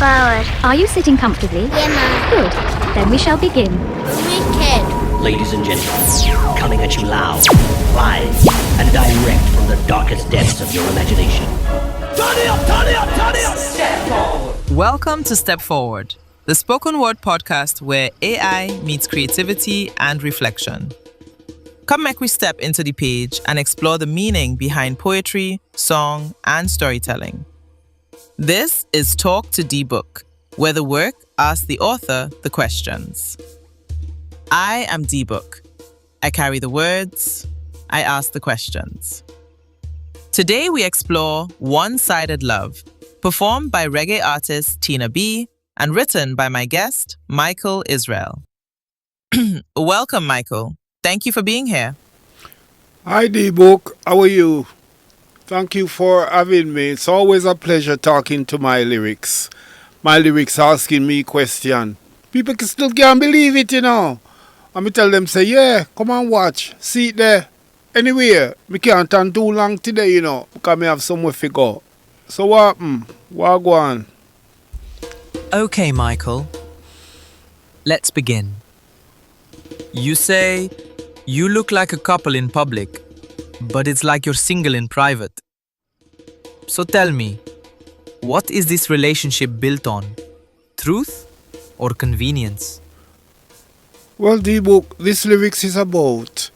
StepfaWord. Are you sitting comfortably? Yeah, man. Good. Then we shall begin. Wicked. Ladies and gentlemen, coming at you loud, live, and direct from the darkest depths of your imagination. Turn it up, turn it up, turn it up! Step forward. Welcome to StepfaWord, the spoken word podcast where AI meets creativity and reflection. Come make we step into the page and explore the meaning behind poetry, song, and storytelling. This is Talk to Dee Book, where the work asks the author the questions. I am Dee Book. I carry the words, I ask the questions. Today we explore One-Sided Love, performed by reggae artist Tena B and written by my guest, Mycall Isrell. Welcome, Mycall. Thank you for being here. Hi, Dee Book. How are you? Thank you for having me. It's always a pleasure talking to my lyrics. My lyrics asking me question. People still can't believe it, you know. And me tell them, say, yeah, come and watch. See it there. Anyway, me can't turn too long today, you know, because me have somewhere to go. So what happened? What go on? Okay, Mycall. Let's begin. You say, you look like a couple in public, but it's like you're single in private. So tell me, what is this relationship built on? Truth or convenience? Well, Dee Book, this lyrics is about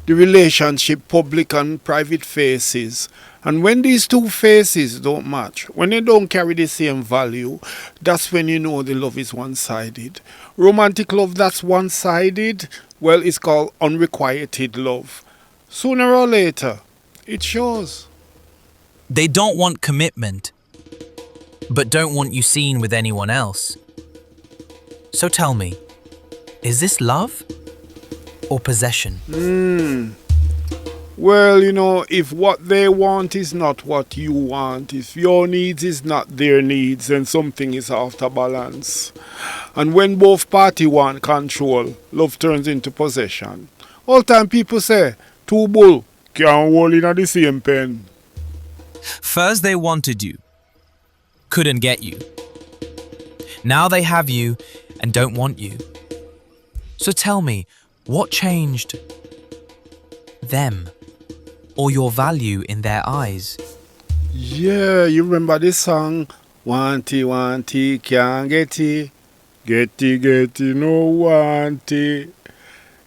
the relationship public and private faces. And when these two faces don't match, when they don't carry the same value, that's when you know the love is one-sided. Romantic love that's one-sided, well, it's called unrequited love. Sooner or later, it shows. They don't want commitment, but don't want you seen with anyone else. So tell me, is this love or possession? Well, you know, if what they want is not what you want, if your needs is not their needs, then something is off the balance. And when both parties want control, love turns into possession. All time people say, two bull can't hold in the same pen. First they wanted you, couldn't get you. Now they have you and don't want you. So tell me, what changed? Them or your value in their eyes? Yeah, you remember this song? Wanty, can't get it. Get it, no want it.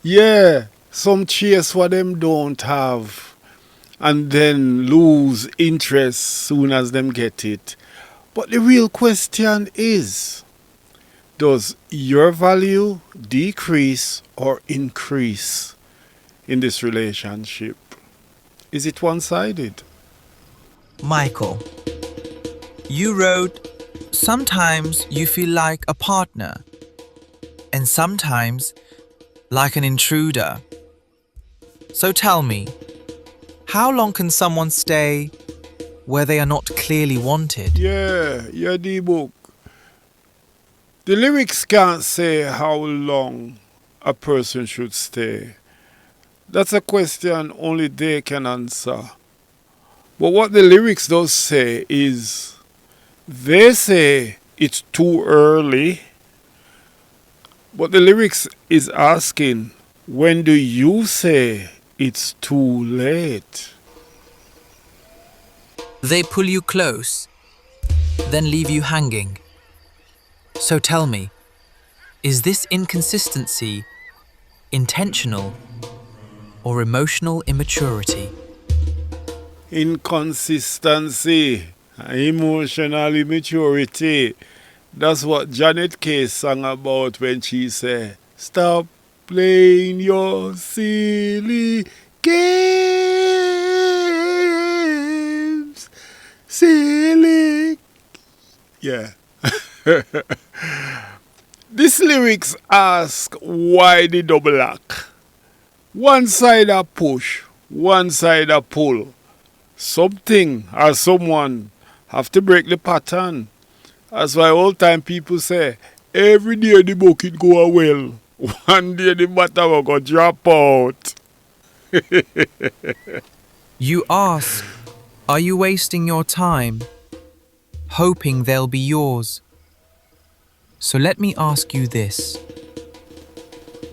Yeah, some chase what them don't have. And then lose interest soon as them get it. But the real question is, does your value decrease or increase in this relationship? Is it one-sided? Mycall, you wrote, sometimes you feel like a partner and sometimes like an intruder. So tell me, how long can someone stay where they are not clearly wanted? Yeah, Dee Book. The lyrics can't say how long a person should stay. That's a question only they can answer. But what the lyrics does say is, they say it's too early, but the lyrics is asking, when do you say it's too late? They pull you close, then leave you hanging. So tell me, is this inconsistency intentional or emotional immaturity? Inconsistency, emotional immaturity. That's what Janet Kay sang about when she said, stop playing your silly games. Silly. Yeah. This lyrics ask why the double act. One side a push, one side a pull. Something or someone have to break the pattern. That's why all time people say, every day the bucket go well. One day the butter will go drop out. You ask, are you wasting your time, hoping they'll be yours? So let me ask you this.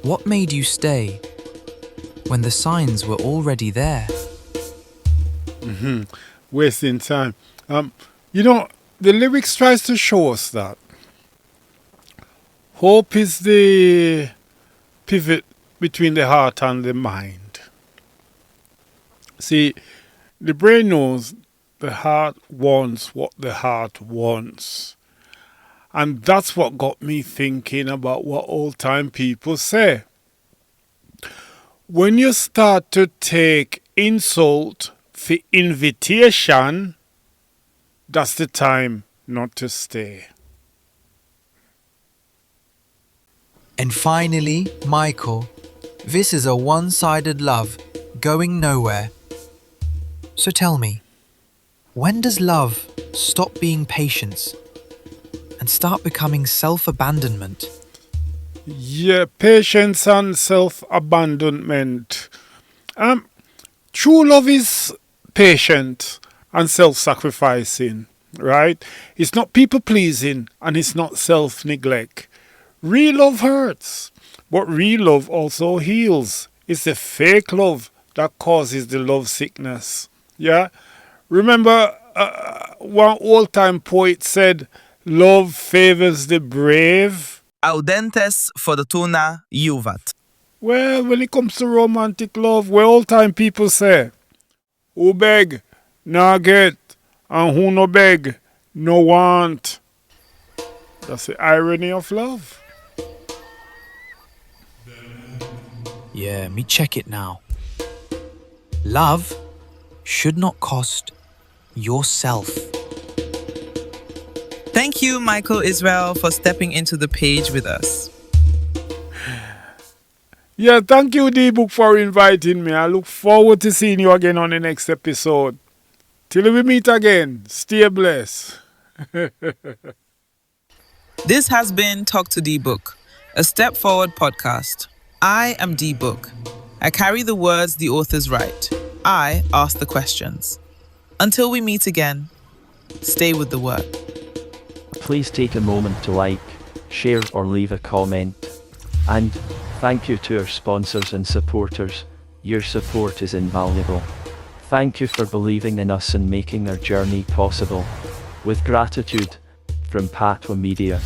What made you stay when the signs were already there? Wasting time. The lyrics tries to show us that hope is the pivot between the heart and the mind. See, the brain knows the heart wants what the heart wants. And that's what got me thinking about what old-time people say. When you start to take insult for invitation, that's the time not to stay. And finally, Mycall, this is a one-sided love going nowhere. So tell me, when does love stop being patience and start becoming self-abandonment? Yeah, patience and self-abandonment. True love is patient and self-sacrificing, right? It's not people-pleasing and it's not self-neglect. Real love hurts, but real love also heals. It's the fake love that causes the love sickness. Yeah? Remember, one old-time poet said, love favors the brave. Audentes fortuna juvat. Well, when it comes to romantic love, where old-time people say, who beg, nah get, and who no beg, no want. That's the irony of love. Yeah, me check it now. Love should not cost yourself. Thank you, Mycall Isrell, for stepping into the page with us. Yeah, thank you, Dee Book, for inviting me. I look forward to seeing you again on the next episode. Till we meet again, stay blessed. This has been Talk to Dee Book, a Step Forward podcast. I am Dee Book. I carry the words the authors write. I ask the questions. Until we meet again, stay with the work. Please take a moment to like, share or leave a comment. And thank you to our sponsors and supporters. Your support is invaluable. Thank you for believing in us and making our journey possible. With gratitude, from Patwah Media.